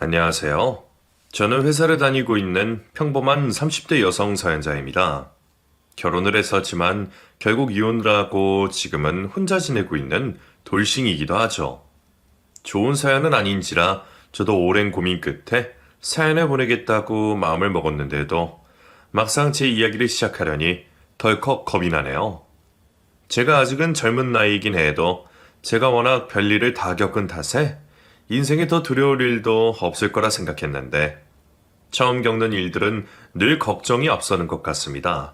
안녕하세요. 저는 회사를 다니고 있는 평범한 30대 여성 사연자입니다. 결혼을 했었지만 결국 이혼을 하고 지금은 혼자 지내고 있는 돌싱이기도 하죠. 좋은 사연은 아닌지라 저도 오랜 고민 끝에 사연을 보내겠다고 마음을 먹었는데도 막상 제 이야기를 시작하려니 덜컥 겁이 나네요. 제가 아직은 젊은 나이이긴 해도 제가 워낙 별일을 다 겪은 탓에 인생에 더 두려울 일도 없을 거라 생각했는데 처음 겪는 일들은 늘 걱정이 앞서는 것 같습니다.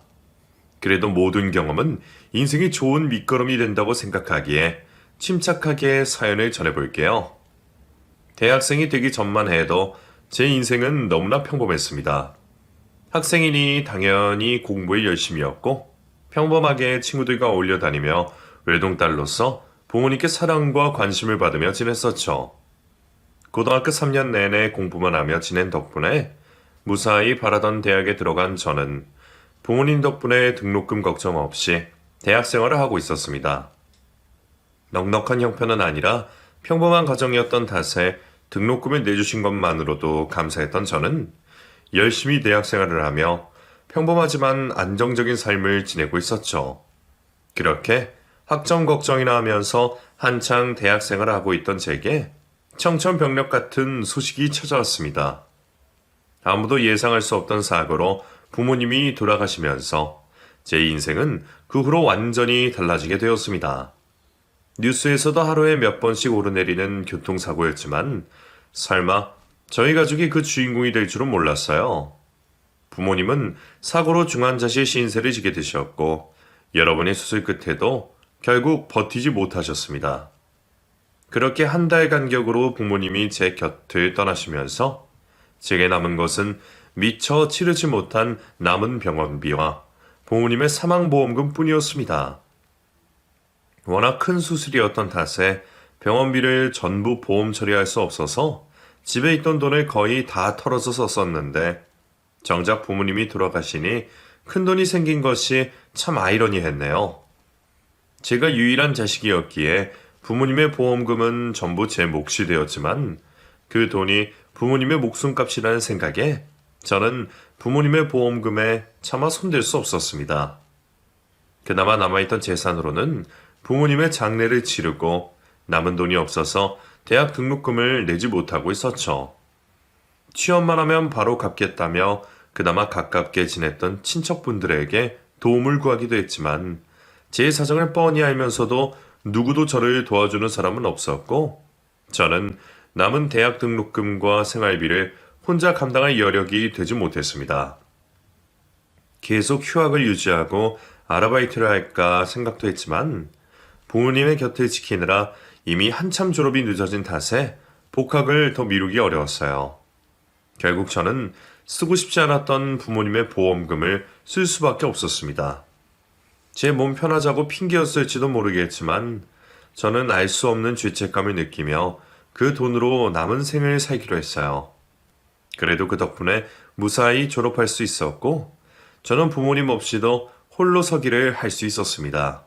그래도 모든 경험은 인생이 좋은 밑거름이 된다고 생각하기에 침착하게 사연을 전해볼게요. 대학생이 되기 전만 해도 제 인생은 너무나 평범했습니다. 학생이니 당연히 공부에 열심히였고 평범하게 친구들과 어울려 다니며 외동딸로서 부모님께 사랑과 관심을 받으며 지냈었죠. 고등학교 3년 내내 공부만 하며 지낸 덕분에 무사히 바라던 대학에 들어간 저는 부모님 덕분에 등록금 걱정 없이 대학 생활을 하고 있었습니다. 넉넉한 형편은 아니라 평범한 가정이었던 탓에 등록금을 내주신 것만으로도 감사했던 저는 열심히 대학 생활을 하며 평범하지만 안정적인 삶을 지내고 있었죠. 그렇게 학점 걱정이나 하면서 한창 대학 생활을 하고 있던 제게 청천벽력 같은 소식이 찾아왔습니다. 아무도 예상할 수 없던 사고로 부모님이 돌아가시면서 제 인생은 그 후로 완전히 달라지게 되었습니다. 뉴스에서도 하루에 몇 번씩 오르내리는 교통사고였지만 설마 저희 가족이 그 주인공이 될 줄은 몰랐어요. 부모님은 사고로 중환자실 신세를 지게 되셨고 여러 번의 수술 끝에도 결국 버티지 못하셨습니다. 그렇게 한 달 간격으로 부모님이 제 곁을 떠나시면서 제게 남은 것은 미처 치르지 못한 남은 병원비와 부모님의 사망보험금 뿐이었습니다. 워낙 큰 수술이었던 탓에 병원비를 전부 보험 처리할 수 없어서 집에 있던 돈을 거의 다 털어서 썼었는데 정작 부모님이 돌아가시니 큰돈이 생긴 것이 참 아이러니했네요. 제가 유일한 자식이었기에 부모님의 보험금은 전부 제 몫이 되었지만 그 돈이 부모님의 목숨값이라는 생각에 저는 부모님의 보험금에 차마 손댈 수 없었습니다. 그나마 남아있던 재산으로는 부모님의 장례를 치르고 남은 돈이 없어서 대학 등록금을 내지 못하고 있었죠. 취업만 하면 바로 갚겠다며 그나마 가깝게 지냈던 친척분들에게 도움을 구하기도 했지만 제 사정을 뻔히 알면서도 누구도 저를 도와주는 사람은 없었고 저는 남은 대학 등록금과 생활비를 혼자 감당할 여력이 되지 못했습니다. 계속 휴학을 유지하고 아르바이트를 할까 생각도 했지만 부모님의 곁을 지키느라 이미 한참 졸업이 늦어진 탓에 복학을 더 미루기 어려웠어요. 결국 저는 쓰고 싶지 않았던 부모님의 보험금을 쓸 수밖에 없었습니다. 제 몸 편하자고 핑계였을지도 모르겠지만 저는 알 수 없는 죄책감을 느끼며 그 돈으로 남은 생을 살기로 했어요. 그래도 그 덕분에 무사히 졸업할 수 있었고 저는 부모님 없이도 홀로 서기를 할 수 있었습니다.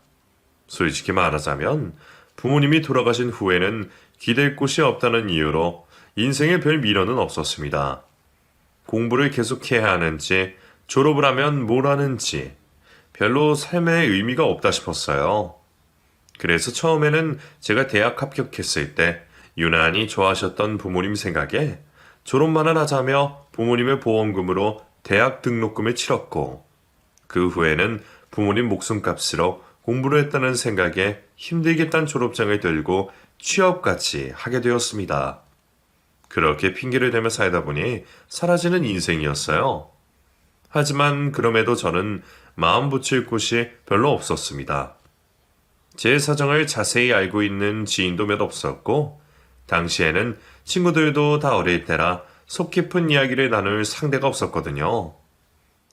솔직히 말하자면 부모님이 돌아가신 후에는 기댈 곳이 없다는 이유로 인생에 별 미련은 없었습니다. 공부를 계속해야 하는지 졸업을 하면 뭘 하는지 별로 삶에 의미가 없다 싶었어요. 그래서 처음에는 제가 대학 합격했을 때 유난히 좋아하셨던 부모님 생각에 졸업만은 하자며 부모님의 보험금으로 대학 등록금을 치렀고 그 후에는 부모님 목숨값으로 공부를 했다는 생각에 힘들게 딴 졸업장을 들고 취업까지 하게 되었습니다. 그렇게 핑계를 대며 살다 보니 사라지는 인생이었어요. 하지만 그럼에도 저는 마음 붙일 곳이 별로 없었습니다. 제 사정을 자세히 알고 있는 지인도 몇 없었고 당시에는 친구들도 다 어릴 때라 속 깊은 이야기를 나눌 상대가 없었거든요.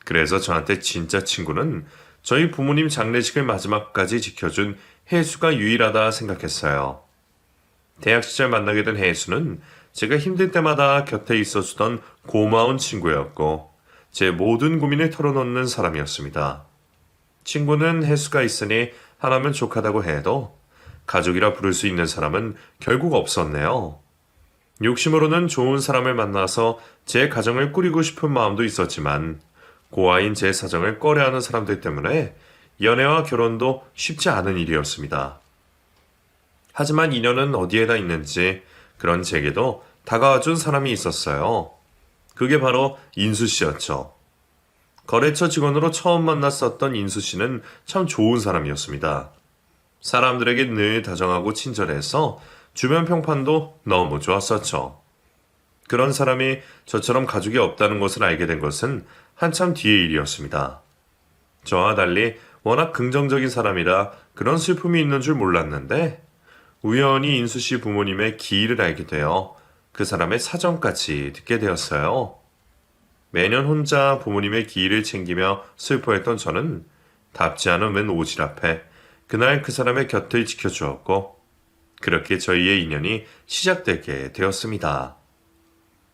그래서 저한테 진짜 친구는 저희 부모님 장례식을 마지막까지 지켜준 혜수가 유일하다 생각했어요. 대학 시절 만나게 된 혜수는 제가 힘들 때마다 곁에 있어주던 고마운 친구였고 제 모든 고민을 털어놓는 사람이었습니다. 친구는 혜수가 있으니 하나면 족하다고 해도 가족이라 부를 수 있는 사람은 결국 없었네요. 욕심으로는 좋은 사람을 만나서 제 가정을 꾸리고 싶은 마음도 있었지만 고아인 제 사정을 꺼려하는 사람들 때문에 연애와 결혼도 쉽지 않은 일이었습니다. 하지만 인연은 어디에다 있는지 그런 제게도 다가와준 사람이 있었어요. 그게 바로 인수 씨였죠. 거래처 직원으로 처음 만났었던 인수 씨는 참 좋은 사람이었습니다. 사람들에게 늘 다정하고 친절해서 주변 평판도 너무 좋았었죠. 그런 사람이 저처럼 가족이 없다는 것을 알게 된 것은 한참 뒤의 일이었습니다. 저와 달리 워낙 긍정적인 사람이라 그런 슬픔이 있는 줄 몰랐는데 우연히 인수 씨 부모님의 기일을 알게 되어 그 사람의 사정까지 듣게 되었어요. 매년 혼자 부모님의 기일을 챙기며 슬퍼했던 저는 답지 않은 웬 오질 앞에 그날 그 사람의 곁을 지켜주었고 그렇게 저희의 인연이 시작되게 되었습니다.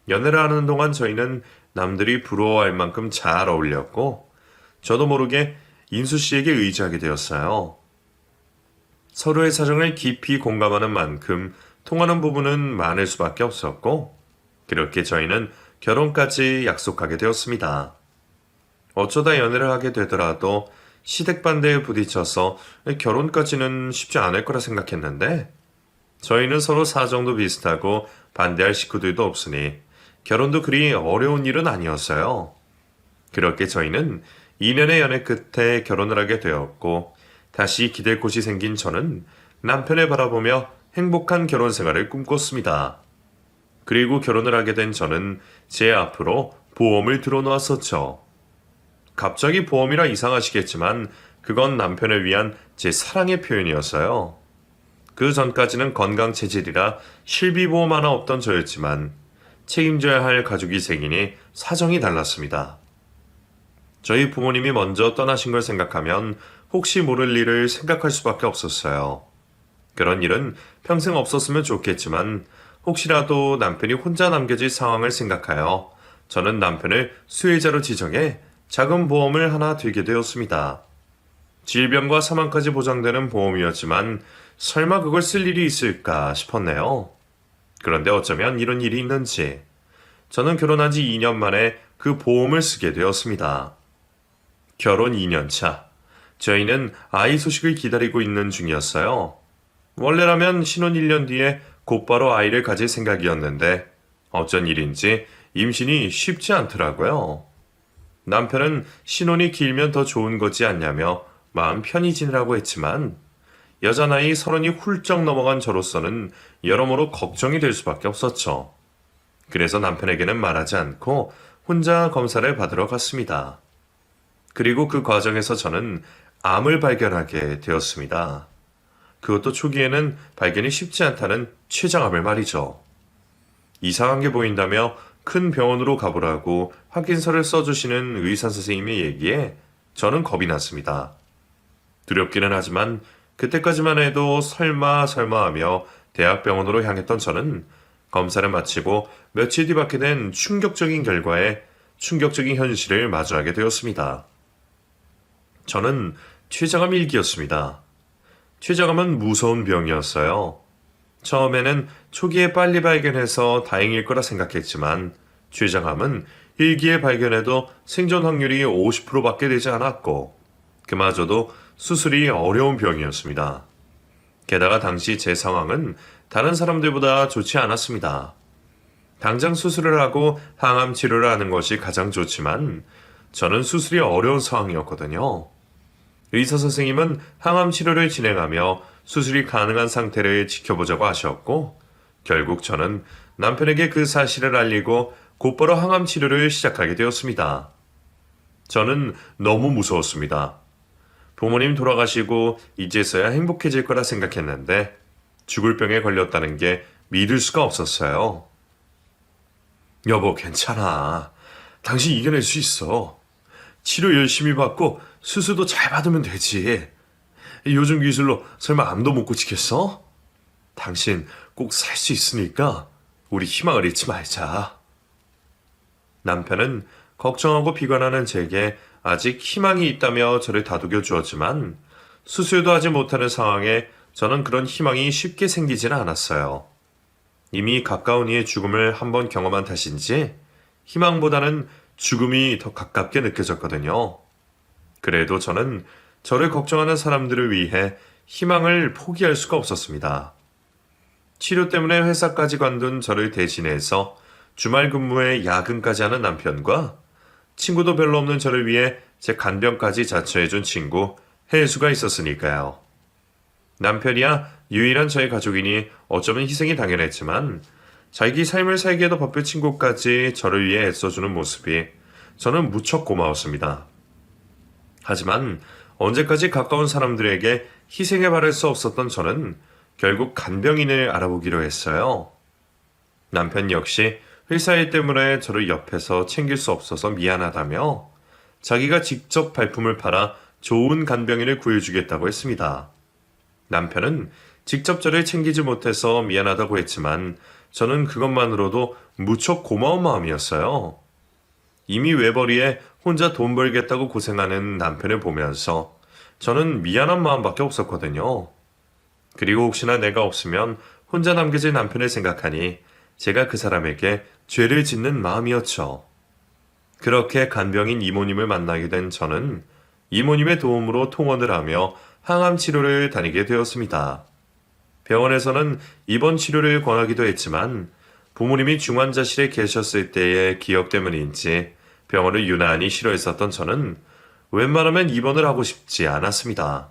연애를 하는 동안 저희는 남들이 부러워할 만큼 잘 어울렸고 저도 모르게 인수 씨에게 의지하게 되었어요. 서로의 사정을 깊이 공감하는 만큼 통하는 부분은 많을 수밖에 없었고 그렇게 저희는 결혼까지 약속하게 되었습니다. 어쩌다 연애를 하게 되더라도 시댁반대에 부딪혀서 결혼까지는 쉽지 않을 거라 생각했는데 저희는 서로 사정도 비슷하고 반대할 식구들도 없으니 결혼도 그리 어려운 일은 아니었어요. 그렇게 저희는 2년의 연애 끝에 결혼을 하게 되었고 다시 기댈 곳이 생긴 저는 남편을 바라보며 행복한 결혼 생활을 꿈꿨습니다. 그리고 결혼을 하게 된 저는 제 앞으로 보험을 들어놓았었죠. 갑자기 보험이라 이상하시겠지만 그건 남편을 위한 제 사랑의 표현이었어요. 그 전까지는 건강체질이라 실비보험 하나 없던 저였지만 책임져야 할 가족이 생기니 사정이 달랐습니다. 저희 부모님이 먼저 떠나신 걸 생각하면 혹시 모를 일을 생각할 수밖에 없었어요. 그런 일은 평생 없었으면 좋겠지만 혹시라도 남편이 혼자 남겨질 상황을 생각하여 저는 남편을 수혜자로 지정해 작은 보험을 하나 들게 되었습니다. 질병과 사망까지 보장되는 보험이었지만 설마 그걸 쓸 일이 있을까 싶었네요. 그런데 어쩌면 이런 일이 있는지 저는 결혼한 지 2년 만에 그 보험을 쓰게 되었습니다. 결혼 2년 차, 저희는 아이 소식을 기다리고 있는 중이었어요. 원래라면 신혼 1년 뒤에 곧바로 아이를 가질 생각이었는데 어쩐 일인지 임신이 쉽지 않더라고요. 남편은 신혼이 길면 더 좋은 거지 않냐며 마음 편히 지내라고 했지만 여자 나이 30이 훌쩍 넘어간 저로서는 여러모로 걱정이 될 수밖에 없었죠. 그래서 남편에게는 말하지 않고 혼자 검사를 받으러 갔습니다. 그리고 그 과정에서 저는 암을 발견하게 되었습니다. 그것도 초기에는 발견이 쉽지 않다는 췌장암을 말이죠. 이상한 게 보인다며 큰 병원으로 가보라고 확인서를 써주시는 의사 선생님의 얘기에 저는 겁이 났습니다. 두렵기는 하지만 그때까지만 해도 설마 하며 대학병원으로 향했던 저는 검사를 마치고 며칠 뒤 받게 된 충격적인 결과에 충격적인 현실을 마주하게 되었습니다. 저는 췌장암 1기였습니다. 췌장암은 무서운 병이었어요. 처음에는 초기에 빨리 발견해서 다행일 거라 생각했지만 췌장암은 1기에 발견해도 생존 확률이 50%밖에 되지 않았고 그마저도 수술이 어려운 병이었습니다. 게다가 당시 제 상황은 다른 사람들보다 좋지 않았습니다. 당장 수술을 하고 항암 치료를 하는 것이 가장 좋지만 저는 수술이 어려운 상황이었거든요. 의사 선생님은 항암 치료를 진행하며 수술이 가능한 상태를 지켜보자고 하셨고 결국 저는 남편에게 그 사실을 알리고 곧바로 항암 치료를 시작하게 되었습니다. 저는 너무 무서웠습니다. 부모님 돌아가시고 이제서야 행복해질 거라 생각했는데 죽을 병에 걸렸다는 게 믿을 수가 없었어요. 여보, 괜찮아. 당신 이겨낼 수 있어. 치료 열심히 받고 수술도 잘 받으면 되지. 요즘 기술로 설마 암도 못 고치겠어? 당신 꼭 살 수 있으니까 우리 희망을 잃지 말자. 남편은 걱정하고 비관하는 제게 아직 희망이 있다며 저를 다독여 주었지만 수술도 하지 못하는 상황에 저는 그런 희망이 쉽게 생기지는 않았어요. 이미 가까운 이의 죽음을 한번 경험한 탓인지 희망보다는 죽음이 더 가깝게 느껴졌거든요. 그래도 저는 저를 걱정하는 사람들을 위해 희망을 포기할 수가 없었습니다. 치료 때문에 회사까지 관둔 저를 대신해서 주말 근무에 야근까지 하는 남편과 친구도 별로 없는 저를 위해 제 간병까지 자처해준 친구 혜수가 있었으니까요. 남편이야 유일한 저의 가족이니 어쩌면 희생이 당연했지만 자기 삶을 살기에도 바쁜 친구까지 저를 위해 애써주는 모습이 저는 무척 고마웠습니다. 하지만 언제까지 가까운 사람들에게 희생에 바랄 수 없었던 저는 결국 간병인을 알아보기로 했어요. 남편 역시 회사 일 때문에 저를 옆에서 챙길 수 없어서 미안하다며 자기가 직접 발품을 팔아 좋은 간병인을 구해주겠다고 했습니다. 남편은 직접 저를 챙기지 못해서 미안하다고 했지만 저는 그것만으로도 무척 고마운 마음이었어요. 이미 외벌이에 혼자 돈 벌겠다고 고생하는 남편을 보면서 저는 미안한 마음밖에 없었거든요. 그리고 혹시나 내가 없으면 혼자 남겨질 남편을 생각하니 제가 그 사람에게 죄를 짓는 마음이었죠. 그렇게 간병인 이모님을 만나게 된 저는 이모님의 도움으로 통원을 하며 항암 치료를 다니게 되었습니다. 병원에서는 입원 치료를 권하기도 했지만 부모님이 중환자실에 계셨을 때의 기억 때문인지 병원을 유난히 싫어했었던 저는 웬만하면 입원을 하고 싶지 않았습니다.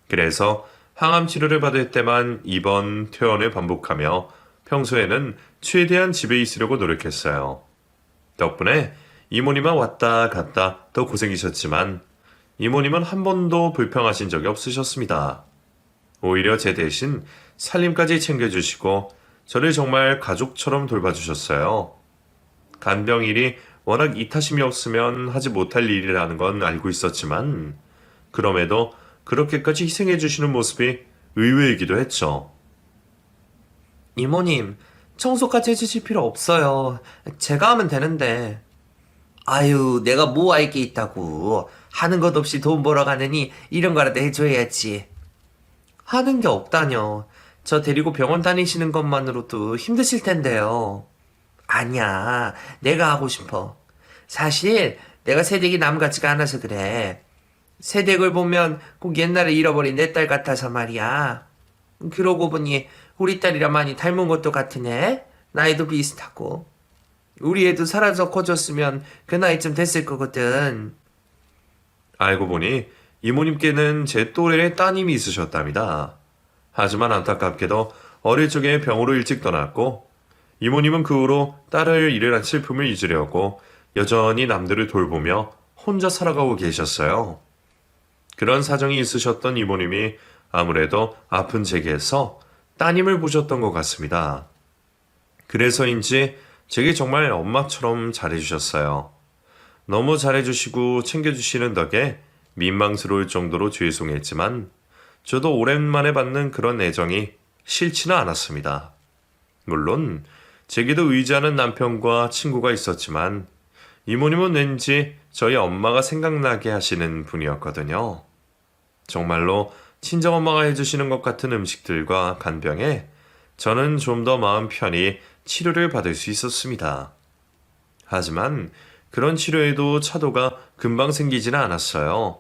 그래서 항암 치료를 받을 때만 입원, 퇴원을 반복하며 평소에는 최대한 집에 있으려고 노력했어요. 덕분에 이모님은 왔다 갔다 더 고생이셨지만 이모님은 한 번도 불평하신 적이 없으셨습니다. 오히려 제 대신 살림까지 챙겨주시고 저를 정말 가족처럼 돌봐주셨어요. 간병일이 워낙 이타심이 없으면 하지 못할 일이라는 건 알고 있었지만 그럼에도 그렇게까지 희생해주시는 모습이 의외이기도 했죠. 이모님, 청소까지 해주실 필요 없어요. 제가 하면 되는데. 아유, 내가 뭐 할 게 있다고. 하는 것 없이 돈 벌어가느니 이런 거라도 해줘야지. 하는 게 없다뇨. 저 데리고 병원 다니시는 것만으로도 힘드실 텐데요. 아니야, 내가 하고 싶어. 사실 내가 새댁이 남 같지가 않아서 그래. 새댁을 보면 꼭 옛날에 잃어버린 내 딸 같아서 말이야. 그러고 보니 우리 딸이랑 많이 닮은 것도 같으네. 나이도 비슷하고. 우리 애도 살아서 커졌으면 그 나이쯤 됐을 거거든. 알고 보니 이모님께는 제 또래의 따님이 있으셨답니다. 하지만 안타깝게도 어릴 적에 병으로 일찍 떠났고 이모님은 그 후로 딸을 잃은 슬픔을 잊으려고 여전히 남들을 돌보며 혼자 살아가고 계셨어요. 그런 사정이 있으셨던 이모님이 아무래도 아픈 제게서 따님을 보셨던 것 같습니다. 그래서인지 제게 정말 엄마처럼 잘해주셨어요. 너무 잘해주시고 챙겨주시는 덕에 민망스러울 정도로 죄송했지만 저도 오랜만에 받는 그런 애정이 싫지는 않았습니다. 물론 제게도 의지하는 남편과 친구가 있었지만 이모님은 왠지 저희 엄마가 생각나게 하시는 분이었거든요. 정말로 친정엄마가 해주시는 것 같은 음식들과 간병에 저는 좀 더 마음 편히 치료를 받을 수 있었습니다. 하지만 그런 치료에도 차도가 금방 생기지는 않았어요.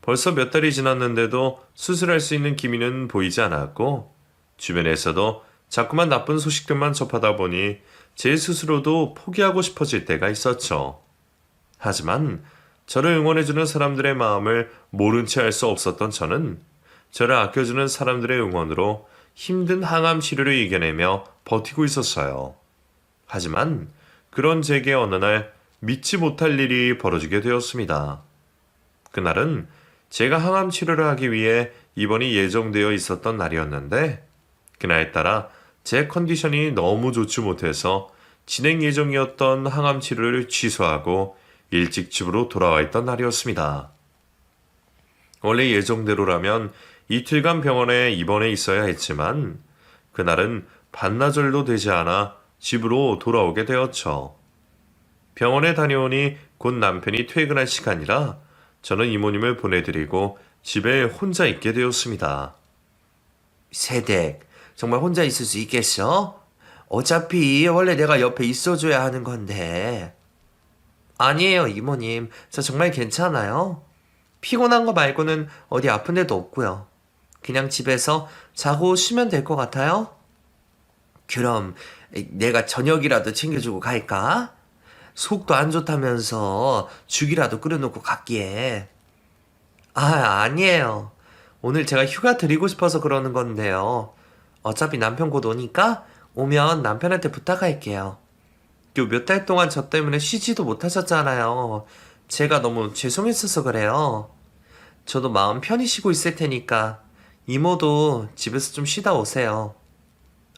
벌써 몇 달이 지났는데도 수술할 수 있는 기미는 보이지 않았고 주변에서도 자꾸만 나쁜 소식들만 접하다 보니 제 스스로도 포기하고 싶어질 때가 있었죠. 하지만 저를 응원해주는 사람들의 마음을 모른 채 할 수 없었던 저는 저를 아껴주는 사람들의 응원으로 힘든 항암 치료를 이겨내며 버티고 있었어요. 하지만 그런 제게 어느 날 믿지 못할 일이 벌어지게 되었습니다. 그날은 제가 항암 치료를 하기 위해 입원이 예정되어 있었던 날이었는데 그날따라 제 컨디션이 너무 좋지 못해서 진행 예정이었던 항암 치료를 취소하고 일찍 집으로 돌아와 있던 날이었습니다. 원래 예정대로라면 이틀간 병원에 입원해 있어야 했지만 그날은 반나절도 되지 않아 집으로 돌아오게 되었죠. 병원에 다녀오니 곧 남편이 퇴근할 시간이라 저는 이모님을 보내드리고 집에 혼자 있게 되었습니다. 새댁, 정말 혼자 있을 수 있겠어? 어차피 원래 내가 옆에 있어줘야 하는 건데. 아니에요, 이모님. 저 정말 괜찮아요. 피곤한 거 말고는 어디 아픈 데도 없고요. 그냥 집에서 자고 쉬면 될 것 같아요. 그럼 내가 저녁이라도 챙겨주고 갈까? 속도 안 좋다면서 죽이라도 끓여놓고 갈게. 아니에요. 오늘 제가 휴가 드리고 싶어서 그러는 건데요. 어차피 남편 곧 오니까 오면 남편한테 부탁할게요. 요 몇 달 동안 저 때문에 쉬지도 못하셨잖아요. 제가 너무 죄송했어서 그래요. 저도 마음 편히 쉬고 있을 테니까 이모도 집에서 좀 쉬다 오세요.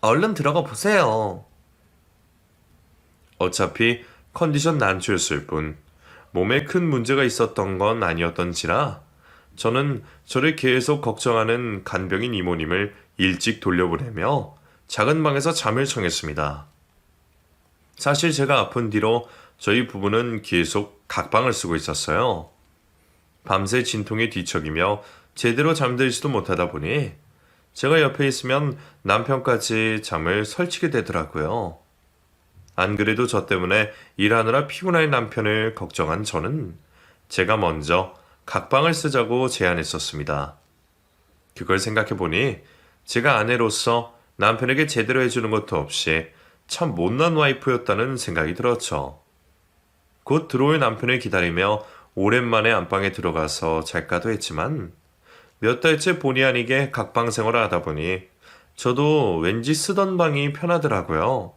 얼른 들어가 보세요. 어차피 컨디션 난초였을 뿐 몸에 큰 문제가 있었던 건 아니었던지라 저는 저를 계속 걱정하는 간병인 이모님을 일찍 돌려보내며 작은 방에서 잠을 청했습니다. 사실 제가 아픈 뒤로 저희 부부는 계속 각방을 쓰고 있었어요. 밤새 진통에 뒤척이며 제대로 잠들지도 못하다 보니 제가 옆에 있으면 남편까지 잠을 설치게 되더라고요. 안 그래도 저 때문에 일하느라 피곤할 남편을 걱정한 저는 제가 먼저 각방을 쓰자고 제안했었습니다. 그걸 생각해보니 제가 아내로서 남편에게 제대로 해주는 것도 없이 참 못난 와이프였다는 생각이 들었죠. 곧 들어올 남편을 기다리며 오랜만에 안방에 들어가서 잘까도 했지만 몇 달째 본의 아니게 각방 생활을 하다 보니 저도 왠지 쓰던 방이 편하더라고요.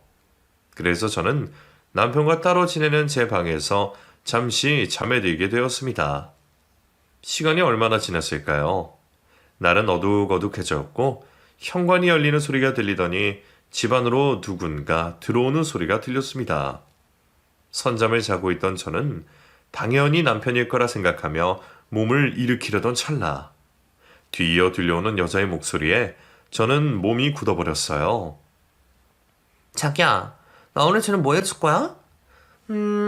그래서 저는 남편과 따로 지내는 제 방에서 잠시 잠에 들게 되었습니다. 시간이 얼마나 지났을까요? 날은 어둑어둑해졌고 현관이 열리는 소리가 들리더니 집 안으로 누군가 들어오는 소리가 들렸습니다. 선잠을 자고 있던 저는 당연히 남편일 거라 생각하며 몸을 일으키려던 찰나 뒤이어 들려오는 여자의 목소리에 저는 몸이 굳어버렸어요. 자기야, 나 오늘 저녁 뭐 해줄 거야?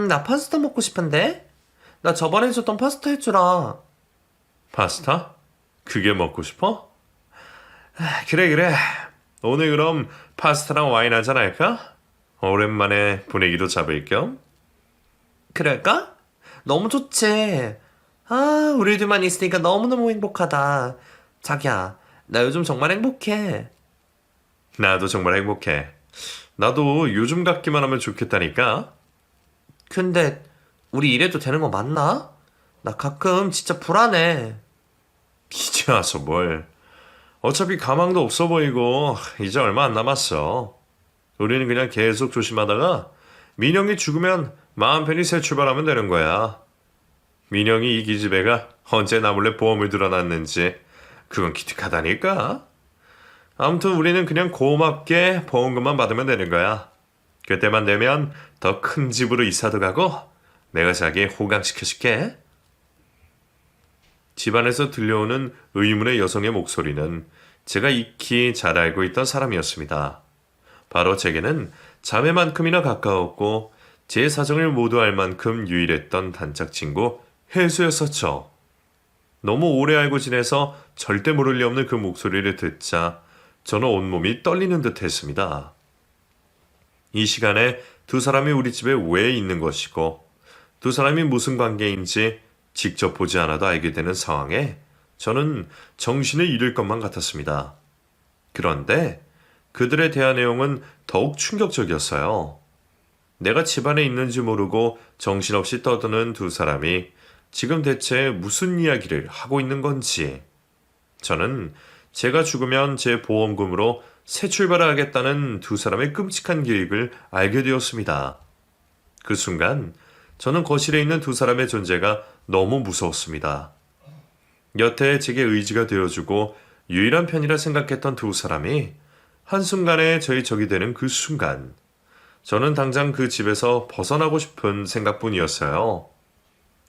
나 파스타 먹고 싶은데? 나 저번에 해줬던 파스타 해주라. 파스타? 그게 먹고 싶어? 그래. 오늘 그럼 파스타랑 와인 한잔 할까? 오랜만에 분위기도 잡을 겸? 그럴까? 너무 좋지. 우리 둘만 있으니까 너무너무 행복하다. 자기야, 나 요즘 정말 행복해. 나도 정말 행복해. 나도 요즘 같기만 하면 좋겠다니까? 근데 우리 이래도 되는 거 맞나? 나 가끔 진짜 불안해. 이제 와서 뭘. 어차피 가망도 없어 보이고 이제 얼마 안 남았어. 우리는 그냥 계속 조심하다가 민영이 죽으면 마음 편히 새 출발하면 되는 거야. 민영이 이 기집애가 언제 나 몰래 보험을 들어놨는지 그건 기특하다니까. 아무튼 우리는 그냥 고맙게 보험금만 받으면 되는 거야. 그때만 되면 더 큰 집으로 이사도 가고 내가 자기 호강시켜줄게. 집안에서 들려오는 의문의 여성의 목소리는 제가 익히 잘 알고 있던 사람이었습니다. 바로 제게는 자매만큼이나 가까웠고 제 사정을 모두 알 만큼 유일했던 단짝 친구 혜수였었죠. 너무 오래 알고 지내서 절대 모를 리 없는 그 목소리를 듣자 저는 온몸이 떨리는 듯 했습니다. 이 시간에 두 사람이 우리 집에 왜 있는 것이고 두 사람이 무슨 관계인지 직접 보지 않아도 알게 되는 상황에 저는 정신을 잃을 것만 같았습니다. 그런데 그들의 대화 내용은 더욱 충격적이었어요. 내가 집안에 있는지 모르고 정신없이 떠드는 두 사람이 지금 대체 무슨 이야기를 하고 있는 건지. 저는 제가 죽으면 제 보험금으로 새 출발을 하겠다는 두 사람의 끔찍한 계획을 알게 되었습니다. 그 순간 저는 거실에 있는 두 사람의 존재가 너무 무서웠습니다. 여태 제게 의지가 되어주고 유일한 편이라 생각했던 두 사람이 한순간에 저희 적이 되는 그 순간 저는 당장 그 집에서 벗어나고 싶은 생각뿐이었어요.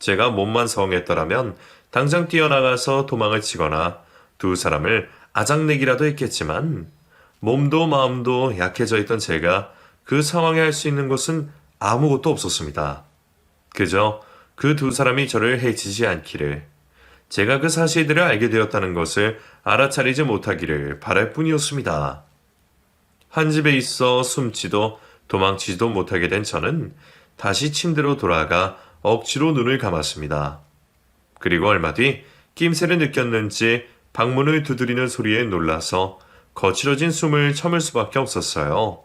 제가 몸만 성했더라면 당장 뛰어나가서 도망을 치거나 두 사람을 아작내기라도 했겠지만 몸도 마음도 약해져 있던 제가 그 상황에 할 수 있는 것은 아무것도 없었습니다. 그저 그 두 사람이 저를 해치지 않기를, 제가 그 사실들을 알게 되었다는 것을 알아차리지 못하기를 바랄 뿐이었습니다. 한 집에 있어 숨지도 도망치지도 못하게 된 저는 다시 침대로 돌아가 억지로 눈을 감았습니다. 그리고 얼마 뒤 낌새를 느꼈는지 방문을 두드리는 소리에 놀라서 거칠어진 숨을 참을 수밖에 없었어요.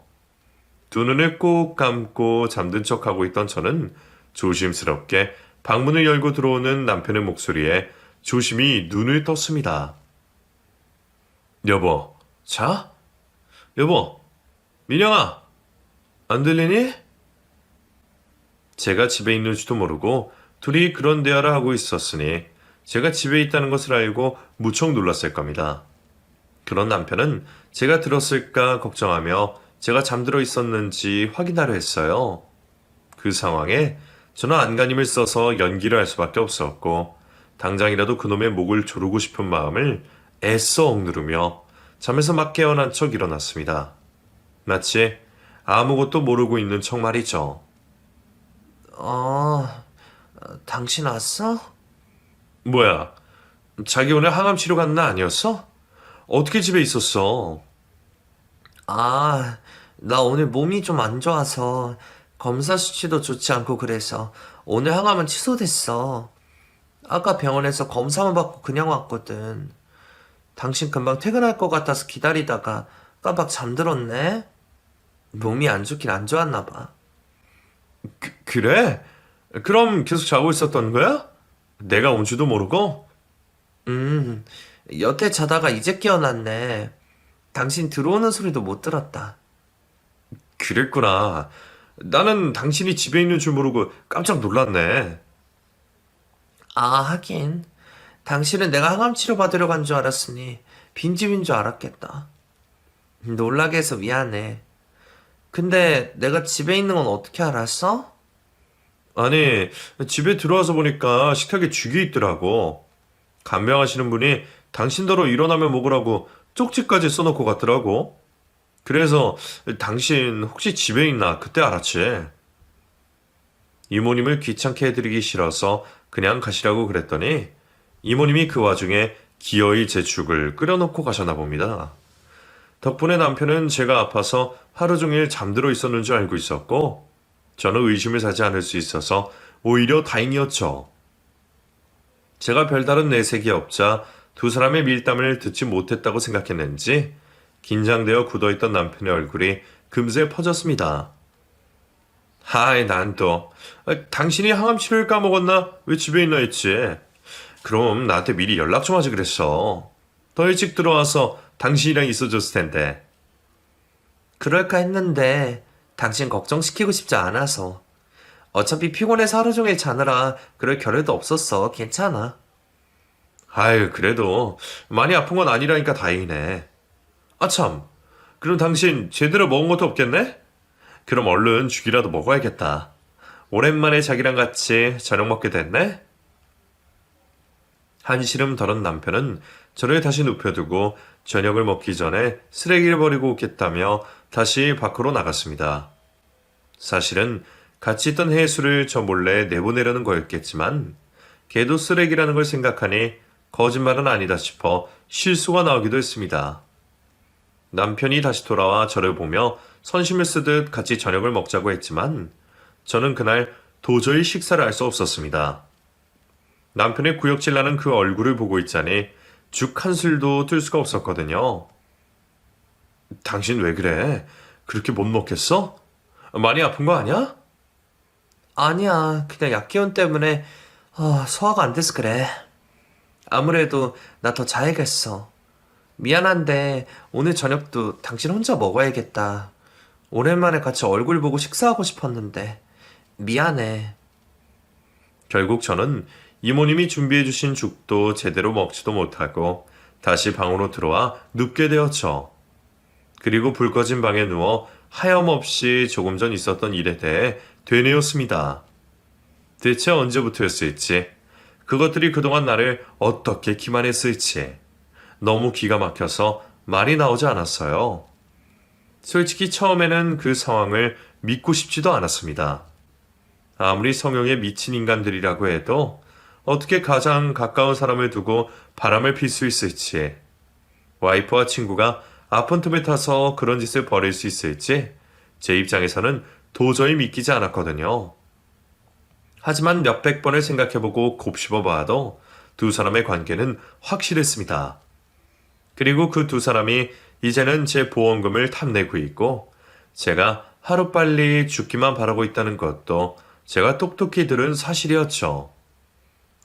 두 눈을 꼭 감고 잠든 척하고 있던 저는 조심스럽게 방문을 열고 들어오는 남편의 목소리에 조심히 눈을 떴습니다. 여보, 자? 여보, 민영아, 안 들리니? 제가 집에 있는지도 모르고 둘이 그런 대화를 하고 있었으니 제가 집에 있다는 것을 알고 무척 놀랐을 겁니다. 그런 남편은 제가 들었을까 걱정하며 제가 잠들어 있었는지 확인하려 했어요. 그 상황에 저는 안간힘을 써서 연기를 할 수밖에 없었고 당장이라도 그놈의 목을 조르고 싶은 마음을 애써 억누르며 잠에서 막 깨어난 척 일어났습니다. 마치 아무것도 모르고 있는 척 말이죠. 당신 왔어? 뭐야, 자기 오늘 항암 치료 간 날 아니었어? 어떻게 집에 있었어? 나 오늘 몸이 좀 안 좋아서 검사 수치도 좋지 않고 그래서 오늘 항암은 취소됐어. 아까 병원에서 검사만 받고 그냥 왔거든. 당신 금방 퇴근할 것 같아서 기다리다가 깜빡 잠들었네? 몸이 안 좋긴 안 좋았나 봐. 그래? 그럼 계속 자고 있었던 거야? 내가 온 줄도 모르고? 여태 자다가 이제 깨어났네. 당신 들어오는 소리도 못 들었다. 그랬구나. 나는 당신이 집에 있는 줄 모르고 깜짝 놀랐네. 하긴. 당신은 내가 항암 치료 받으러 간 줄 알았으니 빈집인 줄 알았겠다. 놀라게 해서 미안해. 근데 내가 집에 있는 건 어떻게 알았어? 아니, 집에 들어와서 보니까 식탁에 죽이 있더라고. 간병하시는 분이 당신더러 일어나면 먹으라고 쪽지까지 써놓고 갔더라고. 그래서 당신 혹시 집에 있나 그때 알았지. 이모님을 귀찮게 해드리기 싫어서 그냥 가시라고 그랬더니 이모님이 그 와중에 기어이 제 죽을 끓여놓고 가셨나 봅니다. 덕분에 남편은 제가 아파서 하루 종일 잠들어 있었는 줄 알고 있었고 저는 의심을 사지 않을 수 있어서 오히려 다행이었죠. 제가 별다른 내색이 없자 두 사람의 밀담을 듣지 못했다고 생각했는지 긴장되어 굳어있던 남편의 얼굴이 금세 퍼졌습니다. 난 또 당신이 항암 치료를 까먹었나? 왜 집에 있나 했지. 그럼 나한테 미리 연락 좀 하지 그랬어. 더 일찍 들어와서 당신이랑 있어줬을 텐데. 그럴까 했는데 당신 걱정시키고 싶지 않아서. 어차피 피곤해서 하루 종일 자느라 그럴 겨를도 없었어. 괜찮아. 그래도 많이 아픈 건 아니라니까 다행이네. 참, 그럼 당신 제대로 먹은 것도 없겠네? 그럼 얼른 죽이라도 먹어야겠다. 오랜만에 자기랑 같이 저녁 먹게 됐네? 한시름 덜은 남편은 저를 다시 눕혀두고 저녁을 먹기 전에 쓰레기를 버리고 오겠다며 다시 밖으로 나갔습니다. 사실은 같이 있던 해수를 저 몰래 내보내려는 거였겠지만 걔도 쓰레기라는 걸 생각하니 거짓말은 아니다 싶어 실수가 나오기도 했습니다. 남편이 다시 돌아와 저를 보며 선심을 쓰듯 같이 저녁을 먹자고 했지만 저는 그날 도저히 식사를 할 수 없었습니다. 남편의 구역질 나는 그 얼굴을 보고 있자니 죽 한술도 뜰 수가 없었거든요. 당신 왜 그래? 그렇게 못 먹겠어? 많이 아픈 거 아니야? 아니야. 그냥 약기운 때문에 소화가 안 돼서 그래. 아무래도 나 더 자야겠어. 미안한데 오늘 저녁도 당신 혼자 먹어야겠다. 오랜만에 같이 얼굴 보고 식사하고 싶었는데 미안해. 결국 저는 이모님이 준비해주신 죽도 제대로 먹지도 못하고 다시 방으로 들어와 눕게 되었죠. 그리고 불 꺼진 방에 누워 하염없이 조금 전 있었던 일에 대해 되뇌었습니다. 대체 언제부터였을지, 그것들이 그동안 나를 어떻게 기만했을지 너무 기가 막혀서 말이 나오지 않았어요. 솔직히 처음에는 그 상황을 믿고 싶지도 않았습니다. 아무리 성형에 미친 인간들이라고 해도 어떻게 가장 가까운 사람을 두고 바람을 필 수 있을지, 와이프와 친구가 아픈 틈에 타서 그런 짓을 벌일 수 있을지 제 입장에서는 도저히 믿기지 않았거든요. 하지만 몇백 번을 생각해보고 곱씹어봐도 두 사람의 관계는 확실했습니다. 그리고 그 두 사람이 이제는 제 보험금을 탐내고 있고 제가 하루빨리 죽기만 바라고 있다는 것도 제가 똑똑히 들은 사실이었죠.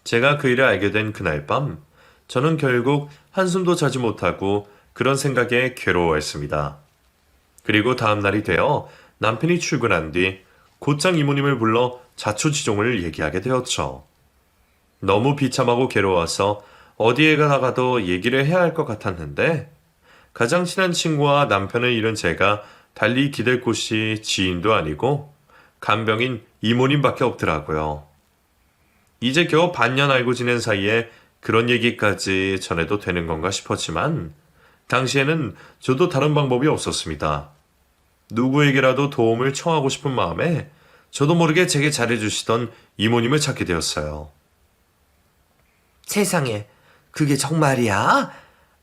제가 그 일을 알게 된 그날 밤 저는 결국 한숨도 자지 못하고 그런 생각에 괴로워했습니다. 그리고 다음 날이 되어 남편이 출근한 뒤 곧장 이모님을 불러 자초지종을 얘기하게 되었죠. 너무 비참하고 괴로워서 어디에 나가도 얘기를 해야 할 것 같았는데 가장 친한 친구와 남편을 잃은 제가 달리 기댈 곳이 지인도 아니고 간병인 이모님밖에 없더라고요. 이제 겨우 반년 알고 지낸 사이에 그런 얘기까지 전해도 되는 건가 싶었지만 당시에는 저도 다른 방법이 없었습니다. 누구에게라도 도움을 청하고 싶은 마음에 저도 모르게 제게 잘해주시던 이모님을 찾게 되었어요. 세상에, 그게 정말이야?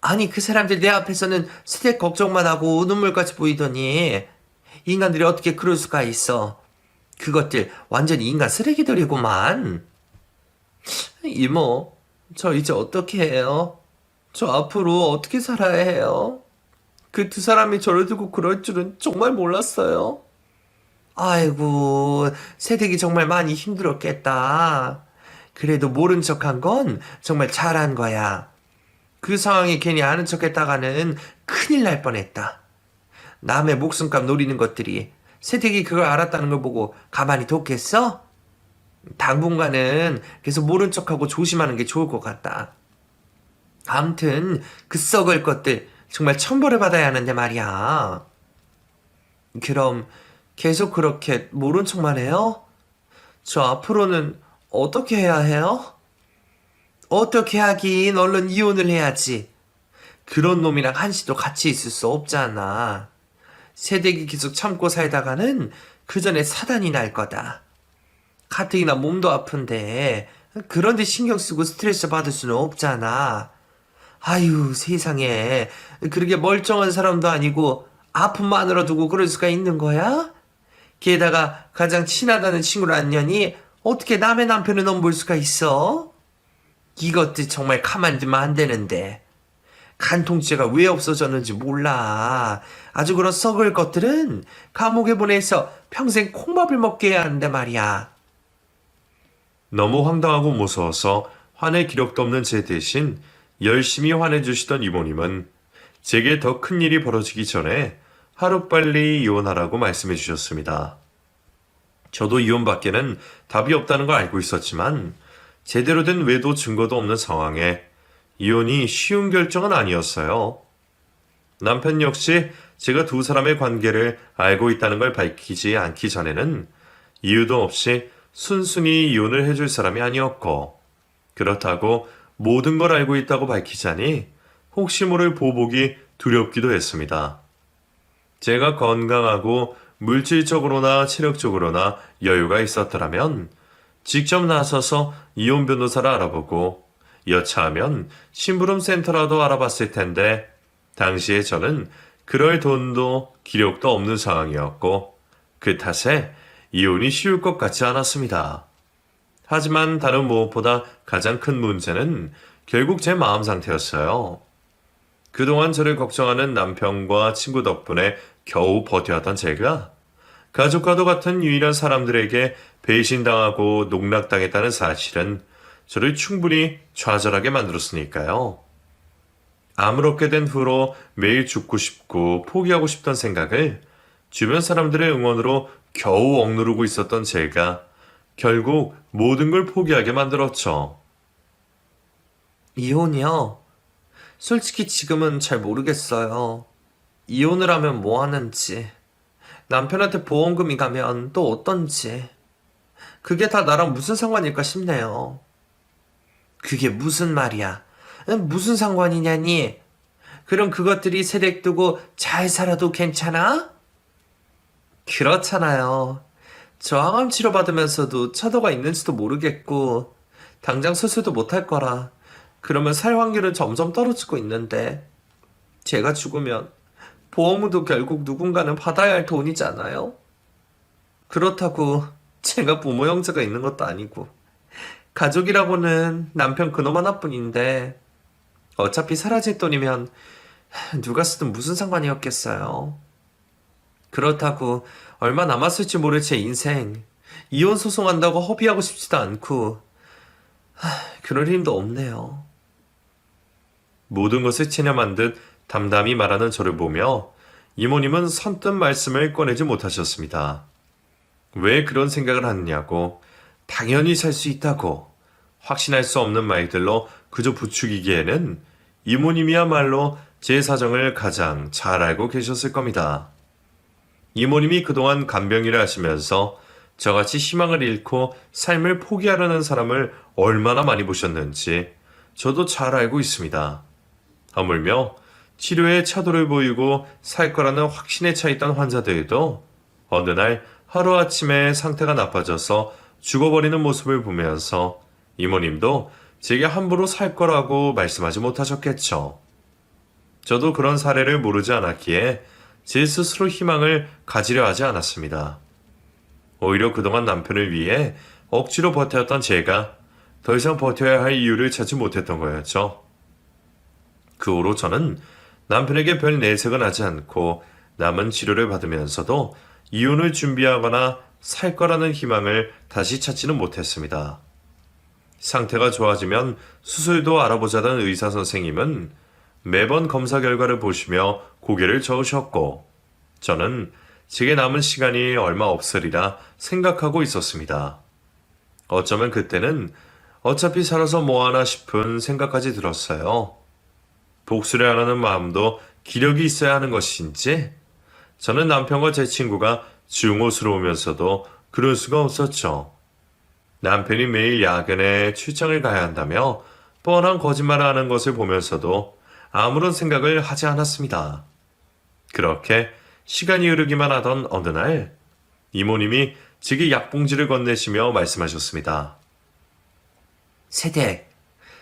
아니, 그 사람들 내 앞에서는 스텝 걱정만 하고 눈물까지 보이더니 인간들이 어떻게 그럴 수가 있어? 그것들 완전히 인간 쓰레기들이구만. 이모, 저 이제 어떻게 해요? 저 앞으로 어떻게 살아야 해요? 그 두 사람이 저를 두고 그럴 줄은 정말 몰랐어요. 아이고, 새댁이 정말 많이 힘들었겠다. 그래도 모른 척한 건 정말 잘한 거야. 그 상황에 괜히 아는 척 했다가는 큰일 날 뻔했다. 남의 목숨값 노리는 것들이 새댁이 그걸 알았다는 걸 보고 가만히 뒀겠어? 당분간은 계속 모른 척하고 조심하는 게 좋을 것 같다. 암튼 그 썩을 것들 정말 천벌을 받아야 하는데 말이야. 그럼 계속 그렇게 모른 척만 해요? 저 앞으로는 어떻게 해야 해요? 어떻게 하긴 얼른 이혼을 해야지. 그런 놈이랑 한시도 같이 있을 수 없잖아. 새댁이 계속 참고 살다가는 그 전에 사단이 날 거다. 가뜩이나 몸도 아픈데 그런데 신경 쓰고 스트레스 받을 수는 없잖아. 아유, 세상에. 그렇게 멀쩡한 사람도 아니고 아픔만으로 두고 그럴 수가 있는 거야? 게다가 가장 친하다는 친구를 안 년이 어떻게 남의 남편을 넘볼 수가 있어? 이것들 정말 가만히 두면 안 되는데. 간통죄가 왜 없어졌는지 몰라. 아주 그런 썩을 것들은 감옥에 보내서 평생 콩밥을 먹게 해야 하는데 말이야. 너무 황당하고 무서워서 화낼 기력도 없는 제 대신 열심히 화내주시던 이모님은 제게 더 큰 일이 벌어지기 전에 하루빨리 이혼하라고 말씀해 주셨습니다. 저도 이혼밖에는 답이 없다는 걸 알고 있었지만 제대로 된 외도 증거도 없는 상황에 이혼이 쉬운 결정은 아니었어요. 남편 역시 제가 두 사람의 관계를 알고 있다는 걸 밝히지 않기 전에는 이유도 없이 순순히 이혼을 해줄 사람이 아니었고, 그렇다고 모든 걸 알고 있다고 밝히자니 혹시 모를 보복이 두렵기도 했습니다. 제가 건강하고 물질적으로나 체력적으로나 여유가 있었더라면 직접 나서서 이혼 변호사를 알아보고 여차하면 심부름 센터라도 알아봤을 텐데 당시에 저는 그럴 돈도 기력도 없는 상황이었고 그 탓에 이혼이 쉬울 것 같지 않았습니다. 하지만 다른 무엇보다 가장 큰 문제는 결국 제 마음 상태였어요. 그동안 저를 걱정하는 남편과 친구 덕분에 겨우 버텨왔던 제가 가족과도 같은 유일한 사람들에게 배신당하고 농락당했다는 사실은 저를 충분히 좌절하게 만들었으니까요. 아무렇게 된 후로 매일 죽고 싶고 포기하고 싶던 생각을 주변 사람들의 응원으로 겨우 억누르고 있었던 제가 결국 모든 걸 포기하게 만들었죠. 이혼이요? 솔직히 지금은 잘 모르겠어요. 이혼을 하면 뭐 하는지, 남편한테 보험금이 가면 또 어떤지, 그게 다 나랑 무슨 상관일까 싶네요. 그게 무슨 말이야? 무슨 상관이냐니? 그럼 그것들이 세댁 두고 잘 살아도 괜찮아? 그렇잖아요. 저 항암 치료 받으면서도 차도가 있는지도 모르겠고 당장 수술도 못할 거라. 그러면 살 확률은 점점 떨어지고 있는데 제가 죽으면 보험도 결국 누군가는 받아야 할 돈이잖아요. 그렇다고 제가 부모 형제가 있는 것도 아니고 가족이라고는 남편 그놈 하나뿐인데 어차피 사라질 돈이면 누가 쓰든 무슨 상관이었겠어요. 그렇다고 얼마 남았을지 모를 제 인생 이혼 소송한다고 허비하고 싶지도 않고 그럴 힘도 없네요. 모든 것을 체념한 듯 담담히 말하는 저를 보며 이모님은 선뜻 말씀을 꺼내지 못하셨습니다. 왜 그런 생각을 하느냐고, 당연히 살 수 있다고, 확신할 수 없는 말들로 그저 부추기기에는 이모님이야말로 제 사정을 가장 잘 알고 계셨을 겁니다. 이모님이 그동안 간병일을 하시면서 저같이 희망을 잃고 삶을 포기하려는 사람을 얼마나 많이 보셨는지 저도 잘 알고 있습니다. 하물며 치료에 차도를 보이고 살 거라는 확신에 차 있던 환자들도 어느 날 하루아침에 상태가 나빠져서 죽어버리는 모습을 보면서 이모님도 제게 함부로 살 거라고 말씀하지 못하셨겠죠. 저도 그런 사례를 모르지 않았기에 제 스스로 희망을 가지려 하지 않았습니다. 오히려 그동안 남편을 위해 억지로 버텼던 제가 더 이상 버텨야 할 이유를 찾지 못했던 거였죠. 그 후로 저는 남편에게 별 내색은 하지 않고 남은 치료를 받으면서도 이혼을 준비하거나 살 거라는 희망을 다시 찾지는 못했습니다. 상태가 좋아지면 수술도 알아보자던 의사 선생님은 매번 검사 결과를 보시며 고개를 저으셨고 저는 제게 남은 시간이 얼마 없으리라 생각하고 있었습니다. 어쩌면 그때는 어차피 살아서 뭐하나 싶은 생각까지 들었어요. 복수를 하려는 마음도 기력이 있어야 하는 것인지 저는 남편과 제 친구가 증오스러우면서도 그럴 수가 없었죠. 남편이 매일 야근에 출장을 가야 한다며 뻔한 거짓말을 하는 것을 보면서도 아무런 생각을 하지 않았습니다. 그렇게 시간이 흐르기만 하던 어느 날 이모님이 제게 약봉지를 건네시며 말씀하셨습니다. 세댁,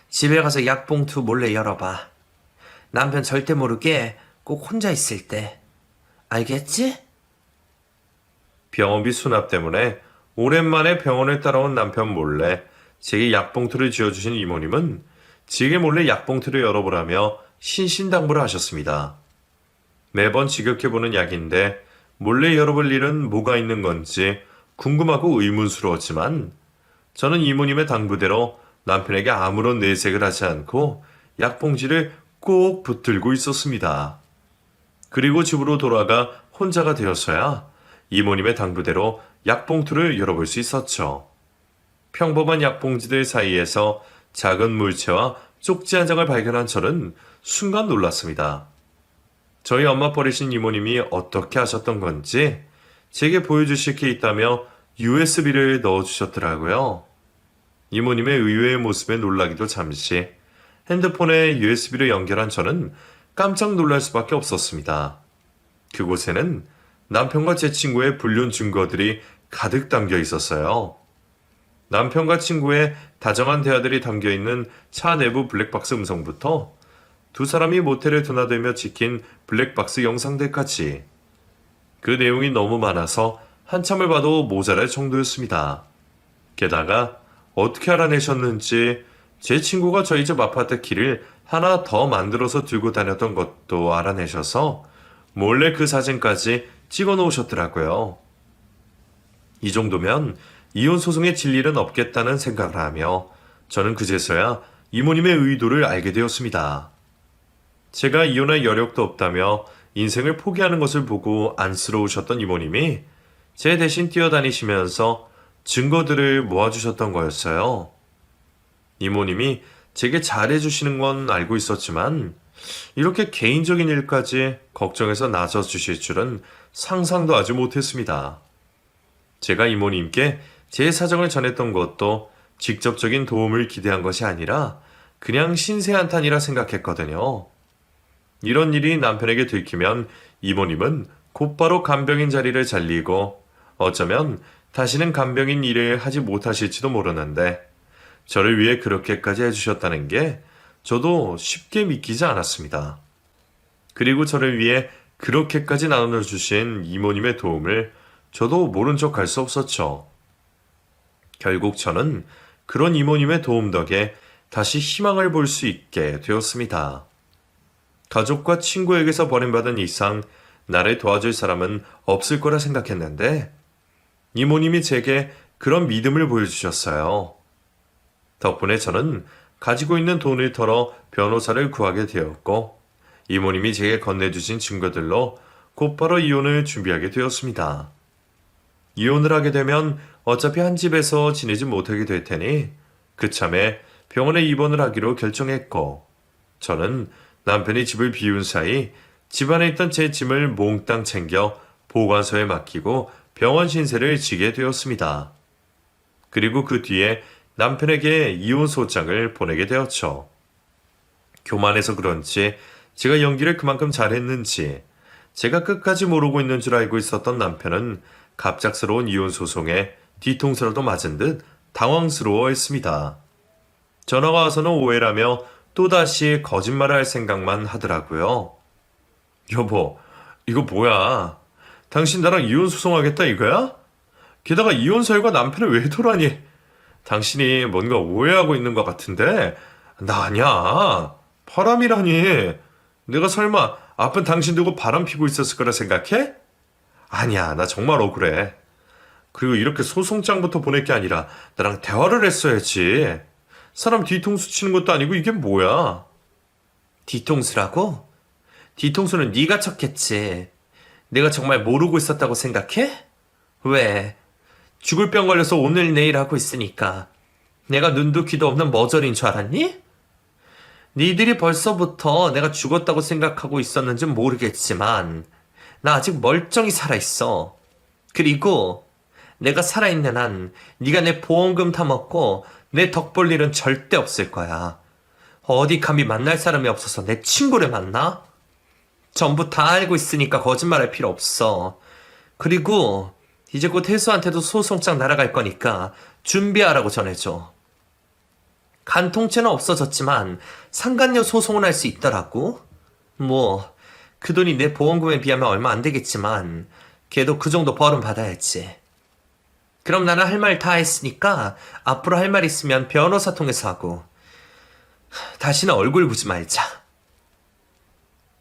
집에 가서 약봉투 몰래 열어봐. 남편 절대 모르게 꼭 혼자 있을 때. 알겠지? 병원비 수납 때문에 오랜만에 병원을 따라온 남편 몰래 제게 약봉투를 쥐어주신 이모님은 제게 몰래 약봉투를 열어보라며 신신당부를 하셨습니다. 매번 지극해보는 약인데 몰래 열어볼 일은 뭐가 있는 건지 궁금하고 의문스러웠지만 저는 이모님의 당부대로 남편에게 아무런 내색을 하지 않고 약봉지를 꼭 붙들고 있었습니다. 그리고 집으로 돌아가 혼자가 되었어야 이모님의 당부대로 약봉투를 열어볼 수 있었죠. 평범한 약봉지들 사이에서 작은 물체와 쪽지 한 장을 발견한 저는 순간 놀랐습니다. 저희 엄마 버리신 이모님이 어떻게 하셨던 건지 제게 보여주실 게 있다며 USB를 넣어주셨더라고요. 이모님의 의외의 모습에 놀라기도 잠시 핸드폰에 USB를 연결한 저는 깜짝 놀랄 수밖에 없었습니다. 그곳에는 남편과 제 친구의 불륜 증거들이 가득 담겨 있었어요. 남편과 친구의 다정한 대화들이 담겨있는 차 내부 블랙박스 음성부터 두 사람이 모텔에 드나들며 찍힌 블랙박스 영상들까지 그 내용이 너무 많아서 한참을 봐도 모자랄 정도였습니다. 게다가 어떻게 알아내셨는지 제 친구가 저희 집 아파트 키를 하나 더 만들어서 들고 다녔던 것도 알아내셔서 몰래 그 사진까지 찍어 놓으셨더라고요. 이 정도면 이혼 소송에 질 일은 없겠다는 생각을 하며 저는 그제서야 이모님의 의도를 알게 되었습니다. 제가 이혼할 여력도 없다며 인생을 포기하는 것을 보고 안쓰러우셨던 이모님이 제 대신 뛰어다니시면서 증거들을 모아주셨던 거였어요. 이모님이 제게 잘해주시는 건 알고 있었지만 이렇게 개인적인 일까지 걱정해서 나서주실 줄은 상상도 하지 못했습니다. 제가 이모님께 제 사정을 전했던 것도 직접적인 도움을 기대한 것이 아니라 그냥 신세한탄이라 생각했거든요. 이런 일이 남편에게 들키면 이모님은 곧바로 간병인 자리를 잘리고 어쩌면 다시는 간병인 일을 하지 못하실지도 모르는데 저를 위해 그렇게까지 해주셨다는 게 저도 쉽게 믿기지 않았습니다. 그리고 저를 위해 그렇게까지 나눠주신 이모님의 도움을 저도 모른 척 할 수 없었죠. 결국 저는 그런 이모님의 도움 덕에 다시 희망을 볼 수 있게 되었습니다. 가족과 친구에게서 버림받은 이상 나를 도와줄 사람은 없을 거라 생각했는데 이모님이 제게 그런 믿음을 보여주셨어요. 덕분에 저는 가지고 있는 돈을 털어 변호사를 구하게 되었고 이모님이 제게 건네주신 증거들로 곧바로 이혼을 준비하게 되었습니다. 이혼을 하게 되면 어차피 한 집에서 지내지 못하게 될 테니 그참에 병원에 입원을 하기로 결정했고 저는 남편이 집을 비운 사이 집안에 있던 제 짐을 몽땅 챙겨 보관소에 맡기고 병원 신세를 지게 되었습니다. 그리고 그 뒤에 남편에게 이혼 소장을 보내게 되었죠. 교만해서 그런지 제가 연기를 그만큼 잘했는지 제가 끝까지 모르고 있는 줄 알고 있었던 남편은 갑작스러운 이혼 소송에 뒤통수라도 맞은 듯 당황스러워했습니다. 전화가 와서는 오해라며 또다시 거짓말을 할 생각만 하더라고요. 여보, 이거 뭐야? 당신 나랑 이혼 소송하겠다 이거야? 게다가 이혼서유가 남편을 왜 도라니? 당신이 뭔가 오해하고 있는 것 같은데 나 아니야. 바람이라니. 내가 설마 아픈 당신 두고 바람 피고 있었을 거라 생각해? 아니야, 나 정말 억울해. 그리고 이렇게 소송장부터 보낼 게 아니라 나랑 대화를 했어야지. 사람 뒤통수 치는 것도 아니고 이게 뭐야? 뒤통수라고? 뒤통수는 네가 쳤겠지. 내가 정말 모르고 있었다고 생각해? 왜? 죽을 병 걸려서 오늘 내일 하고 있으니까 내가 눈도 귀도 없는 머저리인 줄 알았니? 니들이 벌써부터 내가 죽었다고 생각하고 있었는지 모르겠지만 나 아직 멀쩡히 살아있어. 그리고 내가 살아있는 한 네가 내 보험금 타먹고 내 덕 볼 일은 절대 없을 거야. 어디 감히 만날 사람이 없어서 내 친구를 만나? 전부 다 알고 있으니까 거짓말할 필요 없어. 그리고 이제 곧 혜수한테도 소송장 날아갈 거니까 준비하라고 전해줘. 간통죄는 없어졌지만 상간녀 소송을 할 수 있더라고. 뭐 그 돈이 내 보험금에 비하면 얼마 안 되겠지만 걔도 그 정도 벌은 받아야지. 그럼 나는 할 말 다 했으니까 앞으로 할 말 있으면 변호사 통해서 하고 다시는 얼굴 보지 말자.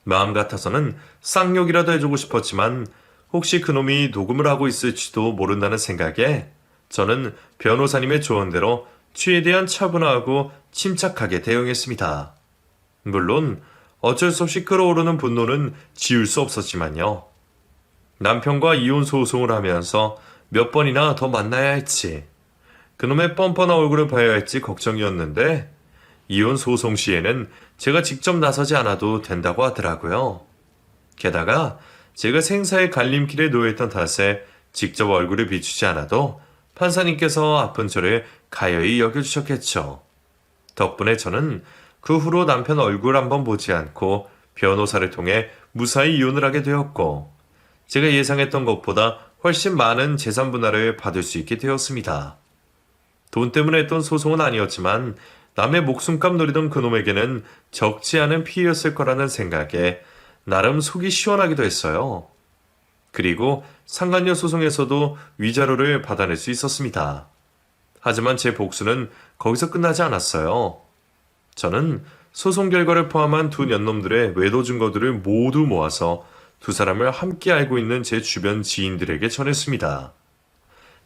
마음 같아서는 쌍욕이라도 해주고 싶었지만 혹시 그놈이 녹음을 하고 있을지도 모른다는 생각에 저는 변호사님의 조언대로 최대한 차분하고 침착하게 대응했습니다. 물론 어쩔 수 없이 끓어오르는 분노는 지울 수 없었지만요. 남편과 이혼 소송을 하면서 몇 번이나 더 만나야 했지. 그놈의 뻔뻔한 얼굴을 봐야 할지 걱정이었는데 이혼 소송 시에는 제가 직접 나서지 않아도 된다고 하더라고요. 게다가 제가 생사의 갈림길에 놓여있던 탓에 직접 얼굴을 비추지 않아도 판사님께서 아픈 저를 가여이 여겨주셨겠죠. 덕분에 저는 그 후로 남편 얼굴 한번 보지 않고 변호사를 통해 무사히 이혼을 하게 되었고 제가 예상했던 것보다 훨씬 많은 재산 분할을 받을 수 있게 되었습니다. 돈 때문에 했던 소송은 아니었지만 남의 목숨값 노리던 그놈에게는 적지 않은 피해였을 거라는 생각에 나름 속이 시원하기도 했어요. 그리고 상간녀 소송에서도 위자료를 받아낼 수 있었습니다. 하지만 제 복수는 거기서 끝나지 않았어요. 저는 소송 결과를 포함한 두 년놈들의 외도 증거들을 모두 모아서 두 사람을 함께 알고 있는 제 주변 지인들에게 전했습니다.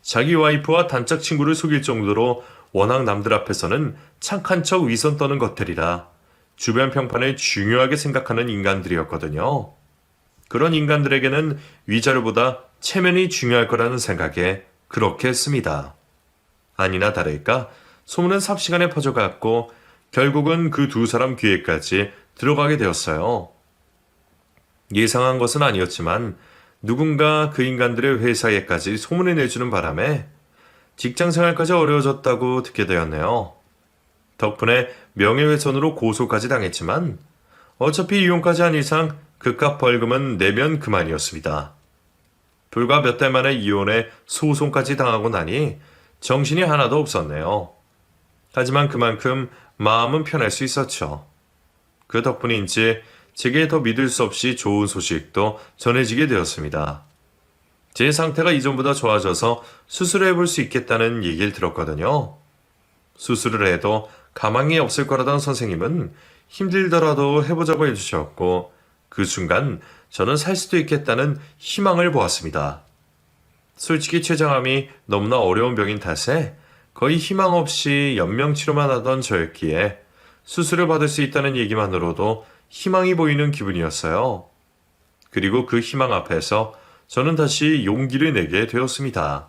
자기 와이프와 단짝 친구를 속일 정도로 워낙 남들 앞에서는 착한 척 위선 떠는 것들이라 주변 평판을 중요하게 생각하는 인간들이었거든요. 그런 인간들에게는 위자료보다 체면이 중요할 거라는 생각에 그렇게 했습니다. 아니나 다를까 소문은 삽시간에 퍼져갔고 결국은 그 두 사람 귀에까지 들어가게 되었어요. 예상한 것은 아니었지만 누군가 그 인간들의 회사에까지 소문을 내주는 바람에 직장생활까지 어려워졌다고 듣게 되었네요. 덕분에 명예훼손으로 고소까지 당했지만 어차피 이혼까지 한 이상 그깟 벌금은 내면 그만이었습니다. 불과 몇 달 만에 이혼에 소송까지 당하고 나니 정신이 하나도 없었네요. 하지만 그만큼 마음은 편할 수 있었죠. 그 덕분인지 제게 더 믿을 수 없이 좋은 소식도 전해지게 되었습니다. 제 상태가 이전보다 좋아져서 수술을 해볼 수 있겠다는 얘기를 들었거든요. 수술을 해도 가망이 없을 거라던 선생님은 힘들더라도 해보자고 해주셨고, 그 순간 저는 살 수도 있겠다는 희망을 보았습니다. 솔직히 췌장암이 너무나 어려운 병인 탓에 거의 희망 없이 연명치료만 하던 저였기에 수술을 받을 수 있다는 얘기만으로도 희망이 보이는 기분이었어요. 그리고 그 희망 앞에서 저는 다시 용기를 내게 되었습니다.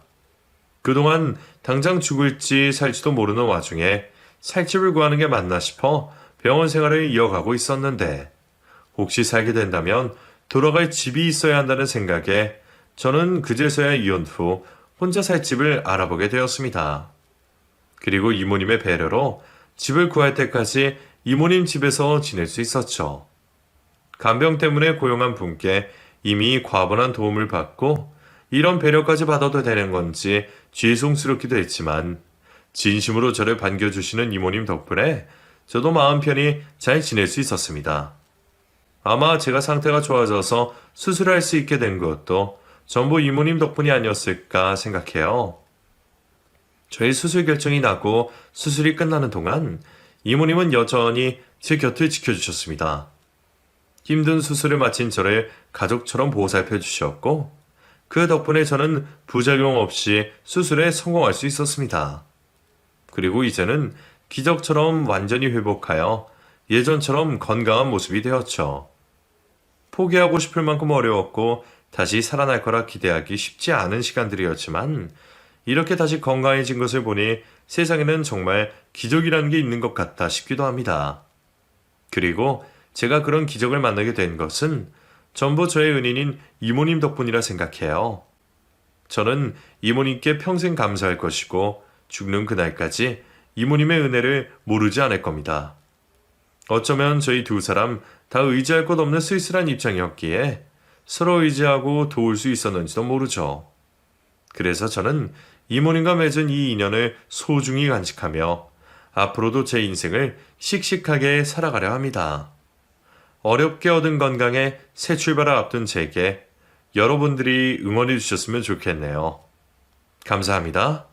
그동안 당장 죽을지 살지도 모르는 와중에 살집을 구하는 게 맞나 싶어 병원 생활을 이어가고 있었는데, 혹시 살게 된다면 돌아갈 집이 있어야 한다는 생각에 저는 그제서야 이혼 후 혼자 살 집을 알아보게 되었습니다. 그리고 이모님의 배려로 집을 구할 때까지 이모님 집에서 지낼 수 있었죠. 간병 때문에 고용한 분께 이미 과분한 도움을 받고 이런 배려까지 받아도 되는 건지 죄송스럽기도 했지만, 진심으로 저를 반겨주시는 이모님 덕분에 저도 마음 편히 잘 지낼 수 있었습니다. 아마 제가 상태가 좋아져서 수술을 할 수 있게 된 것도 전부 이모님 덕분이 아니었을까 생각해요. 저의 수술 결정이 나고 수술이 끝나는 동안 이모님은 여전히 제 곁을 지켜주셨습니다. 힘든 수술을 마친 저를 가족처럼 보살펴 주셨고, 그 덕분에 저는 부작용 없이 수술에 성공할 수 있었습니다. 그리고 이제는 기적처럼 완전히 회복하여 예전처럼 건강한 모습이 되었죠. 포기하고 싶을 만큼 어려웠고 다시 살아날 거라 기대하기 쉽지 않은 시간들이었지만, 이렇게 다시 건강해진 것을 보니 세상에는 정말 기적이라는 게 있는 것 같다 싶기도 합니다. 그리고 제가 그런 기적을 만나게 된 것은 전부 저의 은인인 이모님 덕분이라 생각해요. 저는 이모님께 평생 감사할 것이고 죽는 그날까지 이모님의 은혜를 모르지 않을 겁니다. 어쩌면 저희 두 사람 다 의지할 것 없는 쓸쓸한 입장이었기에 서로 의지하고 도울 수 있었는지도 모르죠. 그래서 저는 이모님과 맺은 이 인연을 소중히 간직하며 앞으로도 제 인생을 씩씩하게 살아가려 합니다. 어렵게 얻은 건강에 새 출발을 앞둔 제게 여러분들이 응원해 주셨으면 좋겠네요. 감사합니다.